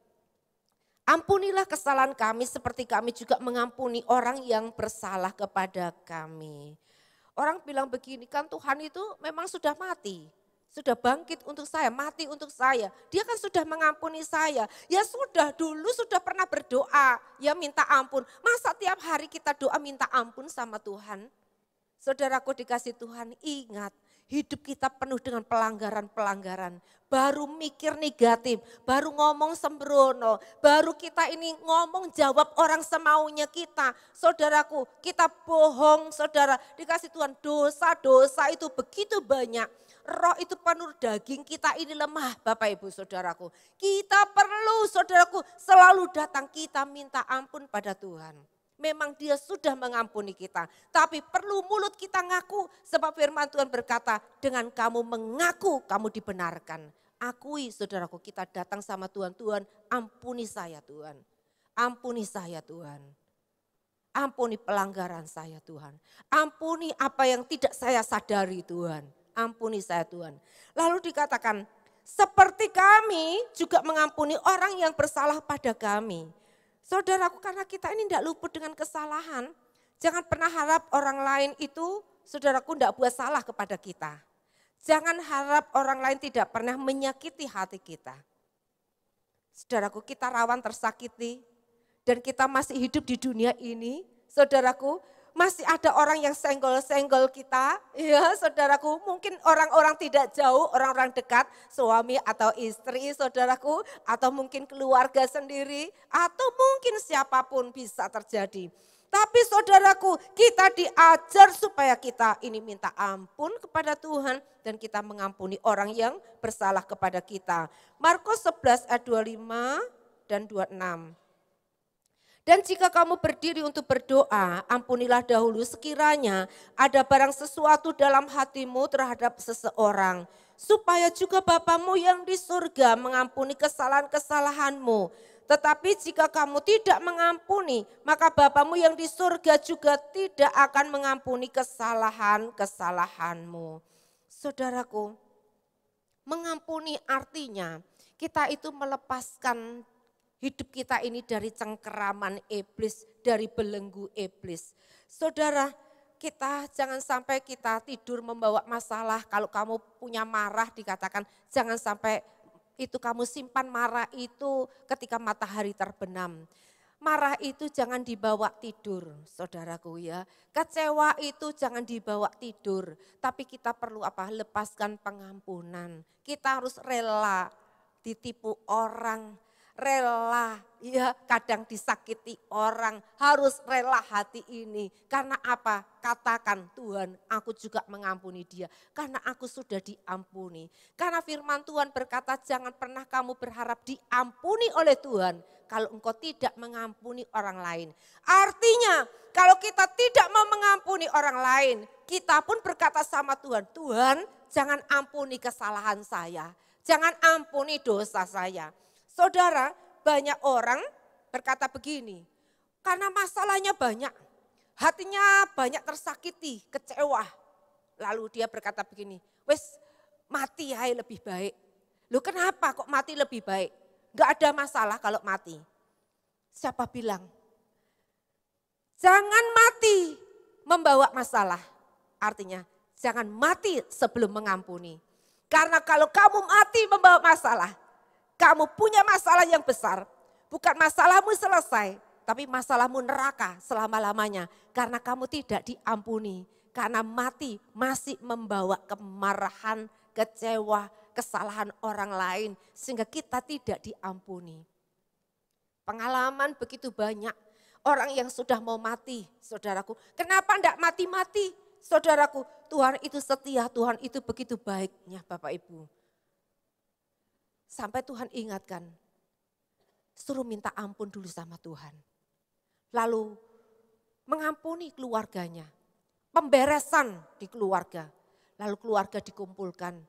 Ampunilah kesalahan kami seperti kami juga mengampuni orang yang bersalah kepada kami. Orang bilang begini, kan Tuhan itu memang sudah mati. Sudah bangkit untuk saya, mati untuk saya. Dia kan sudah mengampuni saya. Ya sudah dulu sudah pernah berdoa, ya minta ampun. Masa tiap hari kita doa minta ampun sama Tuhan? Saudaraku dikasih Tuhan, ingat hidup kita penuh dengan pelanggaran-pelanggaran. Baru mikir negatif, baru ngomong sembrono, baru kita ini ngomong jawab orang semaunya kita. Saudaraku, kita bohong saudara, dikasih Tuhan dosa-dosa itu begitu banyak. Roh itu penuh daging, kita ini lemah Bapak Ibu Saudaraku. Kita perlu saudaraku selalu datang kita minta ampun pada Tuhan. Memang dia sudah mengampuni kita. Tapi perlu mulut kita ngaku. Sebab firman Tuhan berkata, dengan kamu mengaku kamu dibenarkan. Akui saudaraku kita datang sama Tuhan. Tuhan ampuni saya Tuhan. Ampuni saya Tuhan. Ampuni pelanggaran saya Tuhan. Ampuni apa yang tidak saya sadari Tuhan. Ampuni saya Tuhan. Lalu dikatakan, seperti kami juga mengampuni orang yang bersalah pada kami. Saudaraku karena kita ini tidak luput dengan kesalahan. Jangan pernah harap orang lain itu saudaraku tidak buat salah kepada kita. Jangan harap orang lain tidak pernah menyakiti hati kita. Saudaraku kita rawan tersakiti dan kita masih hidup di dunia ini. Saudaraku masih ada orang yang senggol-senggol kita. Ya saudaraku mungkin orang-orang tidak jauh, orang-orang dekat, suami atau istri saudaraku. Atau mungkin keluarga sendiri, atau mungkin siapapun bisa terjadi. Tapi saudaraku kita diajar supaya kita ini minta ampun kepada Tuhan. Dan kita mengampuni orang yang bersalah kepada kita. Markus 11 ayat 25 dan 26. Dan jika kamu berdiri untuk berdoa, ampunilah dahulu sekiranya ada barang sesuatu dalam hatimu terhadap seseorang. Supaya juga Bapamu yang di surga mengampuni kesalahan-kesalahanmu. Tetapi jika kamu tidak mengampuni, maka Bapamu yang di surga juga tidak akan mengampuni kesalahan-kesalahanmu. Saudaraku, mengampuni artinya kita itu melepaskan hidup kita ini dari cengkeraman iblis, dari belenggu iblis. Saudara, kita jangan sampai kita tidur membawa masalah. Kalau kamu punya marah dikatakan jangan sampai itu kamu simpan marah itu ketika matahari terbenam. Marah itu jangan dibawa tidur, saudaraku ya. Kecewa itu jangan dibawa tidur. Tapi kita perlu apa? Lepaskan pengampunan. Kita harus rela ditipu orang, rela, ya kadang disakiti orang, harus rela hati ini. Karena apa? Katakan, Tuhan, aku juga mengampuni dia. Karena aku sudah diampuni. Karena firman Tuhan berkata, jangan pernah kamu berharap diampuni oleh Tuhan kalau engkau tidak mengampuni orang lain. Artinya, kalau kita tidak mau mengampuni orang lain, kita pun berkata sama Tuhan, Tuhan, jangan ampuni kesalahan saya. Jangan ampuni dosa saya. Saudara, banyak orang berkata begini, karena masalahnya banyak, hatinya banyak tersakiti, kecewa. Lalu dia berkata begini, wes mati hai lebih baik. Loh kenapa kok mati lebih baik? Gak ada masalah kalau mati. Siapa bilang? Jangan mati membawa masalah. Artinya jangan mati sebelum mengampuni. Karena kalau kamu mati membawa masalah, kamu punya masalah yang besar. Bukan masalahmu selesai, tapi masalahmu neraka selama-lamanya. Karena kamu tidak diampuni. Karena mati masih membawa kemarahan, kecewa, kesalahan orang lain. Sehingga kita tidak diampuni. Pengalaman begitu banyak. Orang yang sudah mau mati, saudaraku. Kenapa enggak mati-mati? Saudaraku, Tuhan itu setia, Tuhan itu begitu baiknya Bapak Ibu. Sampai Tuhan ingatkan, suruh minta ampun dulu sama Tuhan. Lalu mengampuni keluarganya, pemberesan di keluarga. Lalu keluarga dikumpulkan,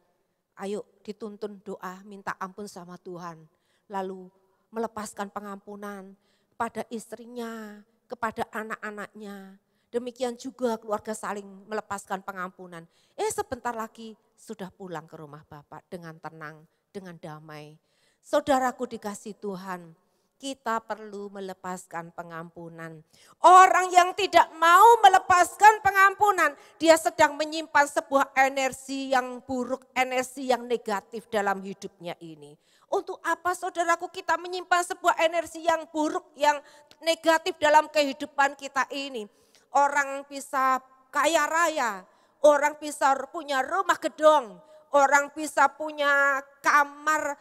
ayo dituntun doa minta ampun sama Tuhan. Lalu melepaskan pengampunan pada istrinya, kepada anak-anaknya. Demikian juga keluarga saling melepaskan pengampunan. Sebentar lagi sudah pulang ke rumah Bapak dengan tenang, dengan damai. Saudaraku dikasih Tuhan, kita perlu melepaskan pengampunan. Orang yang tidak mau melepaskan pengampunan, dia sedang menyimpan sebuah energi yang buruk, energi yang negatif dalam hidupnya ini. Untuk apa saudaraku kita menyimpan sebuah energi yang buruk, yang negatif dalam kehidupan kita ini? Orang bisa kaya raya, orang bisa punya rumah gedong, orang bisa punya kamar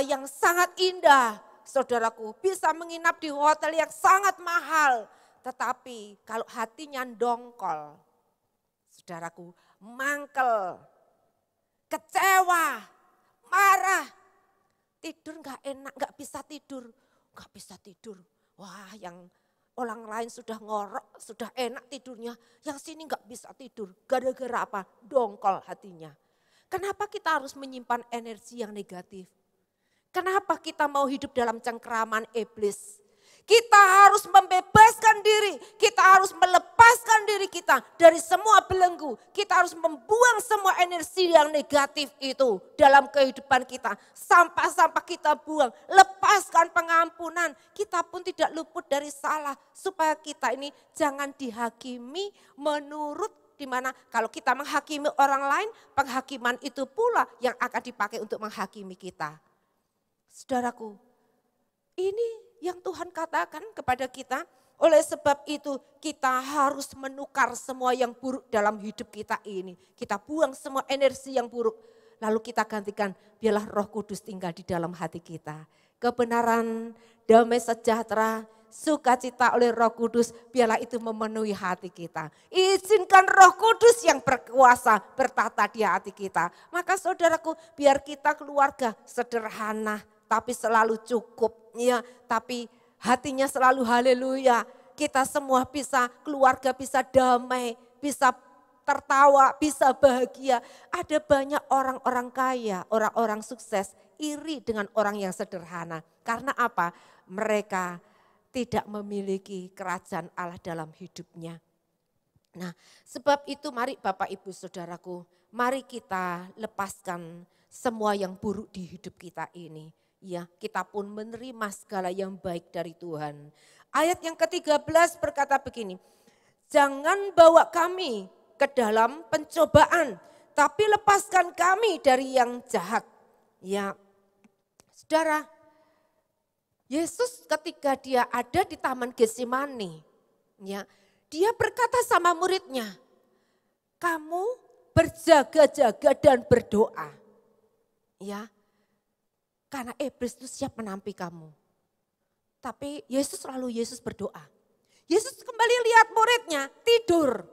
yang sangat indah. Saudaraku bisa menginap di hotel yang sangat mahal. Tetapi kalau hatinya dongkol, saudaraku mangkel, kecewa, marah. Tidur gak enak, gak bisa tidur. Gak bisa tidur. Wah yang orang lain sudah ngorok, sudah enak tidurnya. Yang sini gak bisa tidur. Gara-gara apa? Dongkol hatinya. Kenapa kita harus menyimpan energi yang negatif? Kenapa kita mau hidup dalam cengkeraman iblis? Kita harus membebaskan diri, kita harus melepaskan diri kita dari semua belenggu. Kita harus membuang semua energi yang negatif itu dalam kehidupan kita. Sampah-sampah kita buang, lepaskan pengampunan. Kita pun tidak luput dari salah supaya kita ini jangan dihakimi menurut dimana kalau kita menghakimi orang lain, penghakiman itu pula yang akan dipakai untuk menghakimi kita. Saudaraku, ini yang Tuhan katakan kepada kita, oleh sebab itu kita harus menukar semua yang buruk dalam hidup kita ini. Kita buang semua energi yang buruk, lalu kita gantikan biarlah Roh Kudus tinggal di dalam hati kita. Kebenaran, damai sejahtera, sukacita oleh Roh Kudus, biarlah itu memenuhi hati kita. Izinkan Roh Kudus yang berkuasa bertata di hati kita. Maka saudaraku, biar kita keluarga sederhana, tapi selalu cukup, ya. Tapi hatinya selalu haleluya. Kita semua bisa, keluarga bisa damai, bisa tertawa, bisa bahagia. Ada banyak orang-orang kaya, orang-orang sukses, iri dengan orang yang sederhana. Karena apa? Mereka tidak memiliki kerajaan Allah dalam hidupnya. Nah, sebab itu mari Bapak Ibu Saudaraku, mari kita lepaskan semua yang buruk di hidup kita ini. Ya, kita pun menerima segala yang baik dari Tuhan. Ayat yang ke-13 berkata begini, jangan bawa kami ke dalam pencobaan, tapi lepaskan kami dari yang jahat. Ya, saudara, Yesus ketika dia ada di Taman Getsemani, ya, dia berkata sama muridnya, kamu berjaga-jaga dan berdoa. Ya. Karena iblis itu siap menampi kamu. Tapi Yesus berdoa. Yesus kembali lihat muridnya tidur.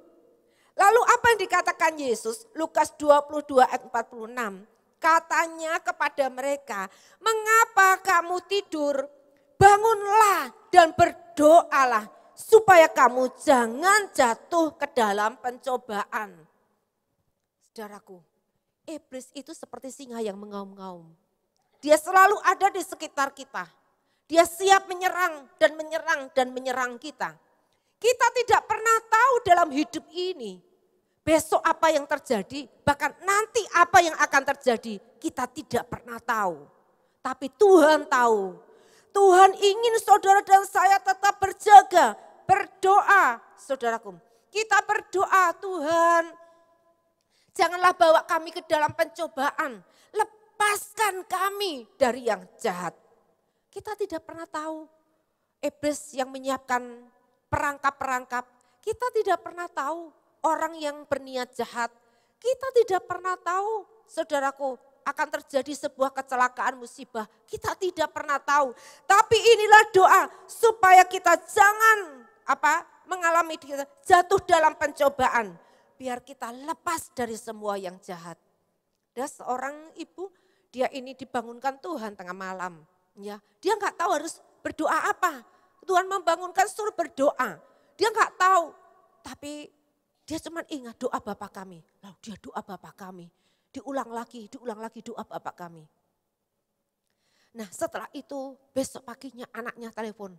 Lalu apa yang dikatakan Yesus? Lukas 22 ayat 46. Katanya kepada mereka, mengapa kamu tidur? Bangunlah dan berdoalah supaya kamu jangan jatuh ke dalam pencobaan. Saudaraku, iblis itu seperti singa yang mengaum-ngaum. Dia selalu ada di sekitar kita. Dia siap menyerang dan menyerang kita. Kita tidak pernah tahu dalam hidup ini besok apa yang terjadi, bahkan nanti apa yang akan terjadi, kita tidak pernah tahu. Tapi Tuhan tahu. Tuhan ingin saudara dan saya tetap berjaga, berdoa, saudaraku. Kita berdoa, Tuhan, janganlah bawa kami ke dalam pencobaan. Lepaskan kami dari yang jahat. Kita tidak pernah tahu iblis yang menyiapkan perangkap-perangkap. Kita tidak pernah tahu orang yang berniat jahat. Kita tidak pernah tahu, saudaraku, akan terjadi sebuah kecelakaan musibah. Kita tidak pernah tahu. Tapi inilah doa supaya kita jangan mengalami jatuh dalam pencobaan. Biar kita lepas dari semua yang jahat. Ada seorang ibu, dia ini dibangunkan Tuhan tengah malam. Ya, dia nggak tahu harus berdoa apa. Tuhan membangunkan suruh berdoa. Dia nggak tahu, tapi dia cuma ingat doa Bapa kami. Lalu dia doa Bapa kami. Diulang lagi doa Bapa kami. Nah setelah itu besok paginya anaknya telepon.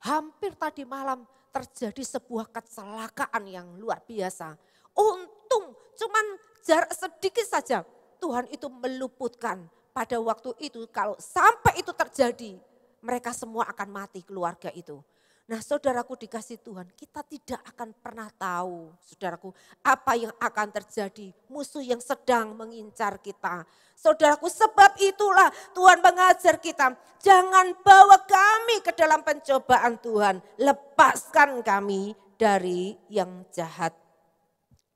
Hampir tadi malam terjadi sebuah kecelakaan yang luar biasa. Untung cuman jarak sedikit saja Tuhan itu meluputkan. Pada waktu itu kalau sampai itu terjadi mereka semua akan mati keluarga itu. Nah saudaraku dikasih Tuhan, kita tidak akan pernah tahu saudaraku apa yang akan terjadi. Musuh yang sedang mengincar kita. Saudaraku sebab itulah Tuhan mengajar kita. Jangan bawa kami ke dalam pencobaan Tuhan. Lepaskan kami dari yang jahat.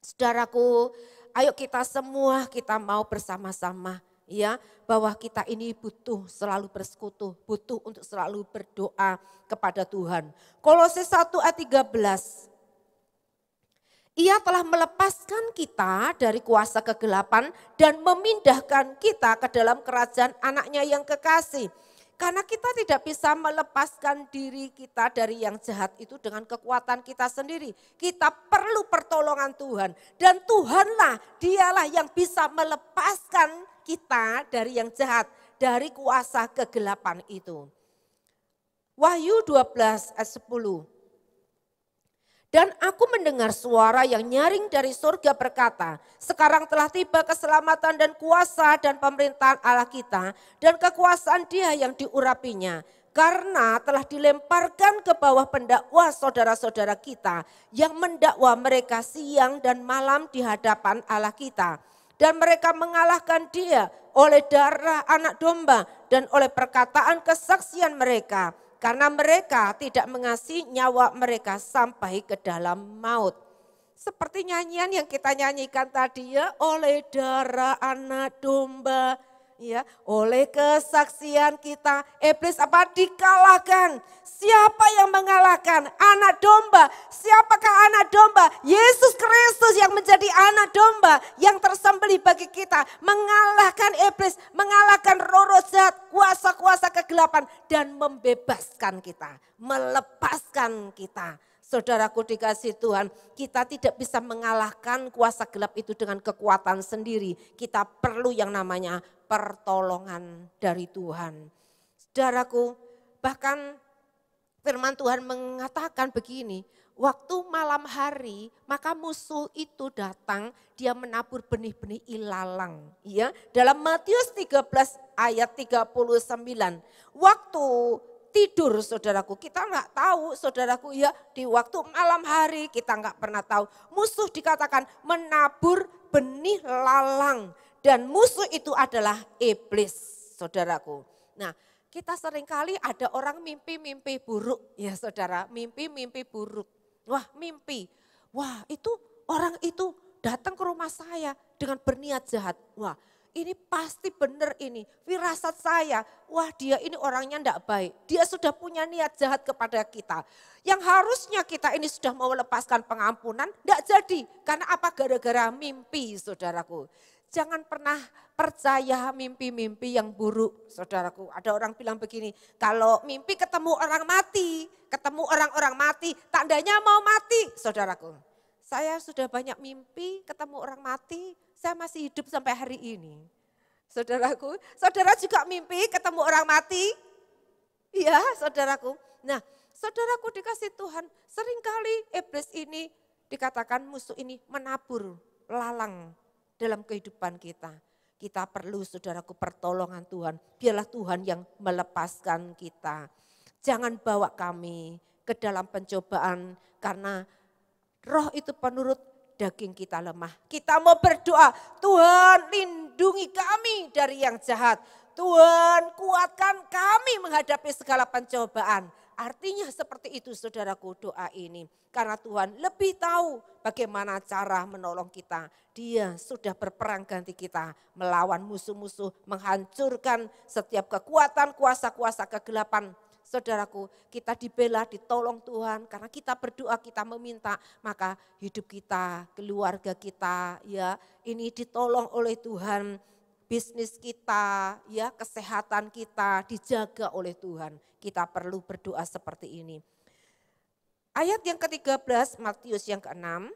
Saudaraku ayo kita semua kita mau bersama-sama. Ya, bahwa kita ini butuh selalu bersekutu, butuh untuk selalu berdoa kepada Tuhan. Kolose 1 ayat 13. Ia telah melepaskan kita dari kuasa kegelapan dan memindahkan kita ke dalam kerajaan anaknya yang kekasih. Karena kita tidak bisa melepaskan diri kita dari yang jahat itu dengan kekuatan kita sendiri. Kita perlu pertolongan Tuhan. Dan Tuhanlah, dialah yang bisa melepaskan kita dari yang jahat, dari kuasa kegelapan itu. Wahyu 12 ayat 10. Dan aku mendengar suara yang nyaring dari surga berkata, sekarang telah tiba keselamatan dan kuasa dan pemerintahan Allah kita dan kekuasaan Dia yang diurapinya. Karena telah dilemparkan ke bawah pendakwa saudara-saudara kita yang mendakwa mereka siang dan malam di hadapan Allah kita. Dan mereka mengalahkan Dia oleh darah anak domba dan oleh perkataan kesaksian mereka. Karena mereka tidak mengasihi nyawa mereka sampai ke dalam maut. Seperti nyanyian yang kita nyanyikan tadi ya, oleh darah anak domba, ya, oleh kesaksian kita, iblis apa dikalahkan. Siapa yang mengalahkan? Anak domba. Siapakah anak domba? Yesus Kristus yang menjadi anak domba yang tersembelih bagi kita, mengalahkan iblis, mengalahkan roh-roh jahat, kuasa-kuasa kegelapan dan membebaskan kita, melepaskan kita. Saudaraku dikasih Tuhan, kita tidak bisa mengalahkan kuasa gelap itu dengan kekuatan sendiri. Kita perlu yang namanya pertolongan dari Tuhan. Saudaraku, bahkan firman Tuhan mengatakan begini, waktu malam hari maka musuh itu datang, dia menabur benih-benih ilalang. Ya, dalam Matius 13 ayat 39, waktu tidur saudaraku, kita nggak tahu saudaraku ya, di waktu malam hari kita nggak pernah tahu. Musuh dikatakan menabur benih lalang dan musuh itu adalah iblis saudaraku. Nah kita seringkali ada orang mimpi-mimpi buruk ya saudara, mimpi-mimpi buruk. Wah mimpi, wah itu orang itu datang ke rumah saya dengan berniat jahat. Wah ini pasti benar ini. Firasat saya, wah dia ini orangnya enggak baik. Dia sudah punya niat jahat kepada kita. Yang harusnya kita ini sudah mau melepaskan pengampunan, enggak jadi. Karena apa? Gara-gara mimpi, saudaraku. Jangan pernah percaya mimpi-mimpi yang buruk, saudaraku. Ada orang bilang begini, kalau mimpi ketemu orang mati, ketemu orang-orang mati, tandanya mau mati, saudaraku. Saya sudah banyak mimpi ketemu orang mati, saya masih hidup sampai hari ini. Saudaraku, saudara juga mimpi ketemu orang mati? Iya, saudaraku. Nah, saudaraku dikasih Tuhan, seringkali iblis ini dikatakan musuh ini menabur lalang dalam kehidupan kita. Kita perlu, saudaraku, pertolongan Tuhan. Biarlah Tuhan yang melepaskan kita. Jangan bawa kami ke dalam pencobaan karena roh itu penurut, daging kita lemah. Kita mau berdoa, Tuhan lindungi kami dari yang jahat. Tuhan kuatkan kami menghadapi segala pencobaan. Artinya seperti itu saudaraku doa ini. Karena Tuhan lebih tahu bagaimana cara menolong kita. Dia sudah berperang ganti kita melawan musuh-musuh, menghancurkan setiap kekuatan, kuasa-kuasa kegelapan. Saudaraku, kita dibela, ditolong Tuhan karena kita berdoa, kita meminta, maka hidup kita, keluarga kita, ya ini ditolong oleh Tuhan, bisnis kita, ya kesehatan kita dijaga oleh Tuhan. Kita perlu berdoa seperti ini. Ayat yang ke-13, Matius yang ke-6.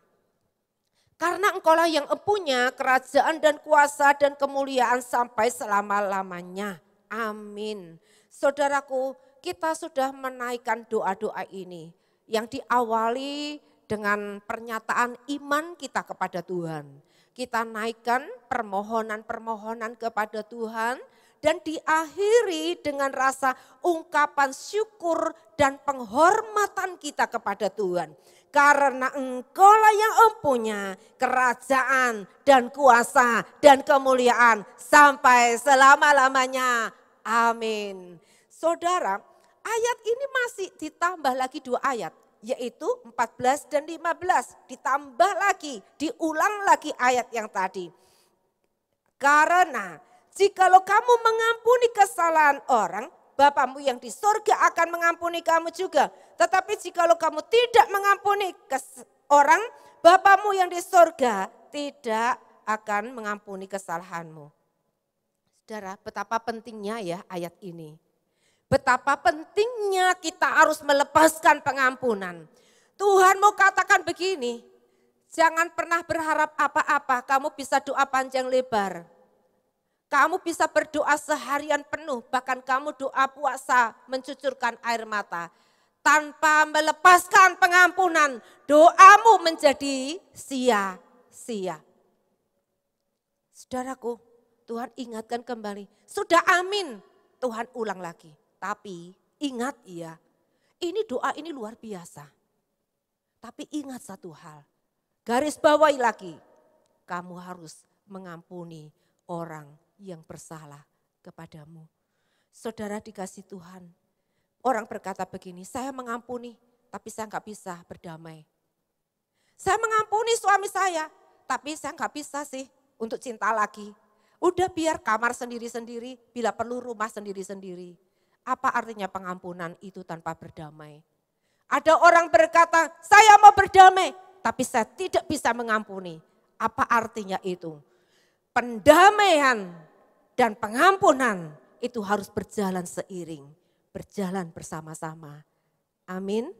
Karena engkaulah yang empunya kerajaan dan kuasa dan kemuliaan sampai selama-lamanya. Amin. Saudaraku, kita sudah menaikkan doa-doa ini yang diawali dengan pernyataan iman kita kepada Tuhan. Kita naikkan permohonan-permohonan kepada Tuhan dan diakhiri dengan rasa ungkapan syukur dan penghormatan kita kepada Tuhan. Karena engkaulah yang empunya kerajaan dan kuasa dan kemuliaan sampai selama-lamanya. Amin. Saudara, ayat ini masih ditambah lagi 2 ayat, yaitu 14 dan 15. Ditambah lagi, diulang lagi ayat yang tadi. Karena jikalau kamu mengampuni kesalahan orang, Bapamu yang di surga akan mengampuni kamu juga. Tetapi jikalau kamu tidak mengampuni orang, Bapamu yang di surga tidak akan mengampuni kesalahanmu. Saudara, betapa pentingnya ya ayat ini. Betapa pentingnya kita harus melepaskan pengampunan. Tuhan mau katakan begini, jangan pernah berharap apa-apa, kamu bisa doa panjang lebar. Kamu bisa berdoa seharian penuh, bahkan kamu doa puasa mencucurkan air mata. Tanpa melepaskan pengampunan, doamu menjadi sia-sia. Saudaraku, Tuhan ingatkan kembali, sudah amin, Tuhan ulang lagi. Tapi ingat ya, ini doa ini luar biasa. Tapi ingat satu hal, garis bawahi lagi, kamu harus mengampuni orang yang bersalah kepadamu. Saudara dikasih Tuhan, orang berkata begini, saya mengampuni tapi saya nggak bisa berdamai. Saya mengampuni suami saya, tapi saya nggak bisa sih untuk cinta lagi. Udah biar kamar sendiri-sendiri, bila perlu rumah sendiri-sendiri. Apa artinya pengampunan itu tanpa berdamai? Ada orang berkata, saya mau berdamai, tapi saya tidak bisa mengampuni. Apa artinya itu? Pendamaian dan pengampunan itu harus berjalan seiring, berjalan bersama-sama. Amin,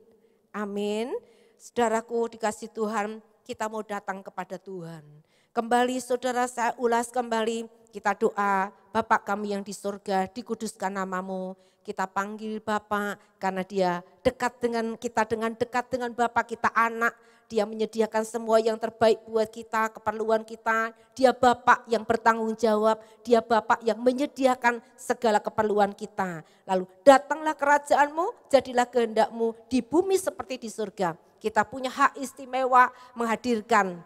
amin. Saudaraku dikasih Tuhan, kita mau datang kepada Tuhan. Kembali saudara, saya ulas kembali, kita doa, Bapa kami yang di surga, dikuduskan namamu. Kita panggil Bapa karena dia dekat dengan kita, dengan dekat dengan Bapa kita anak. Dia menyediakan semua yang terbaik buat kita, keperluan kita. Dia Bapa yang bertanggung jawab, dia Bapa yang menyediakan segala keperluan kita. Lalu datanglah kerajaanmu, jadilah kehendakmu di bumi seperti di surga. Kita punya hak istimewa menghadirkan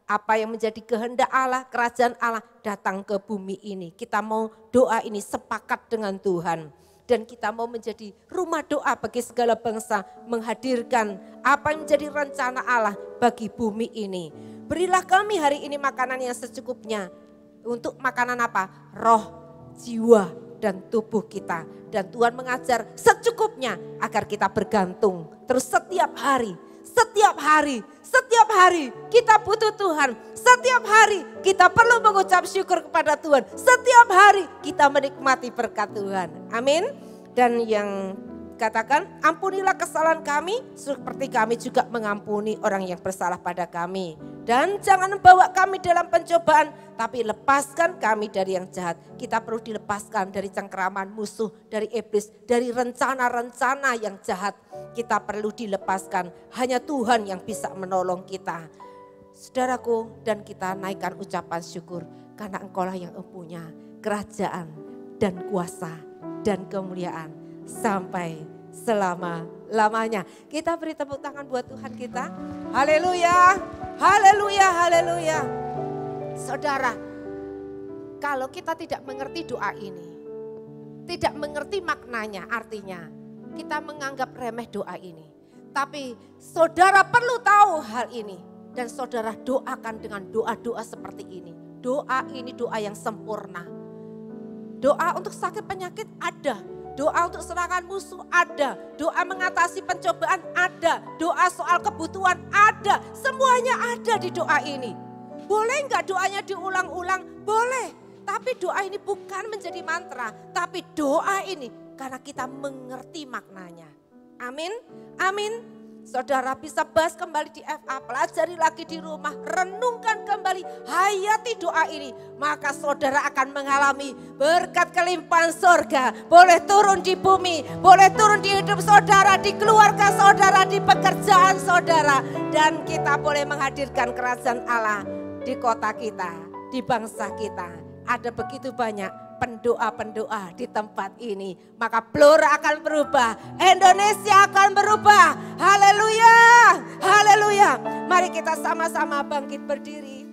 apa yang menjadi kehendak Allah, kerajaan Allah datang ke bumi ini. Kita mau doa ini sepakat dengan Tuhan. Dan kita mau menjadi rumah doa bagi segala bangsa, menghadirkan apa yang menjadi rencana Allah bagi bumi ini. Berilah kami hari ini makanan yang secukupnya. Untuk makanan apa? Roh, jiwa, dan tubuh kita. Dan Tuhan mengajar secukupnya agar kita bergantung. Terus setiap hari kita butuh Tuhan. Setiap hari kita perlu mengucap syukur kepada Tuhan. Setiap hari kita menikmati berkat Tuhan. Amin. Dan yang katakan, ampunilah kesalahan kami seperti kami juga mengampuni orang yang bersalah pada kami. Dan jangan membawa kami dalam pencobaan, tapi lepaskan kami dari yang jahat. Kita perlu dilepaskan dari cengkeraman musuh, dari iblis, dari rencana-rencana yang jahat. Kita perlu dilepaskan, hanya Tuhan yang bisa menolong kita. Saudaraku, dan kita naikkan ucapan syukur, karena Engkaulah yang mempunya kerajaan dan kuasa dan kemuliaan sampai selama-lamanya. Kita beri tepuk tangan buat Tuhan kita. Haleluya, haleluya, haleluya. Saudara, kalau kita tidak mengerti doa ini, tidak mengerti maknanya, artinya kita menganggap remeh doa ini. Tapi saudara perlu tahu hal ini. Dan saudara doakan dengan doa-doa seperti ini. Doa ini doa yang sempurna. Doa untuk sakit penyakit ada. Doa untuk serangan musuh ada. Doa mengatasi pencobaan ada. Doa soal kebutuhan ada. Semuanya ada di doa ini. Boleh enggak doanya diulang-ulang? Boleh. Tapi doa ini bukan menjadi mantra. Tapi doa ini karena kita mengerti maknanya. Amin. Amin. Saudara bisa bahas kembali di FA, pelajari lagi di rumah, renungkan kembali, hayati doa ini. Maka saudara akan mengalami berkat kelimpahan surga. Boleh turun di bumi, boleh turun di hidup saudara, di keluarga saudara, di pekerjaan saudara. Dan kita boleh menghadirkan kerajaan Allah di kota kita, di bangsa kita. Ada begitu banyak pendoa-pendoa di tempat ini. Maka Blora akan berubah, Indonesia akan berubah. Haleluya, haleluya. Mari kita sama-sama bangkit berdiri.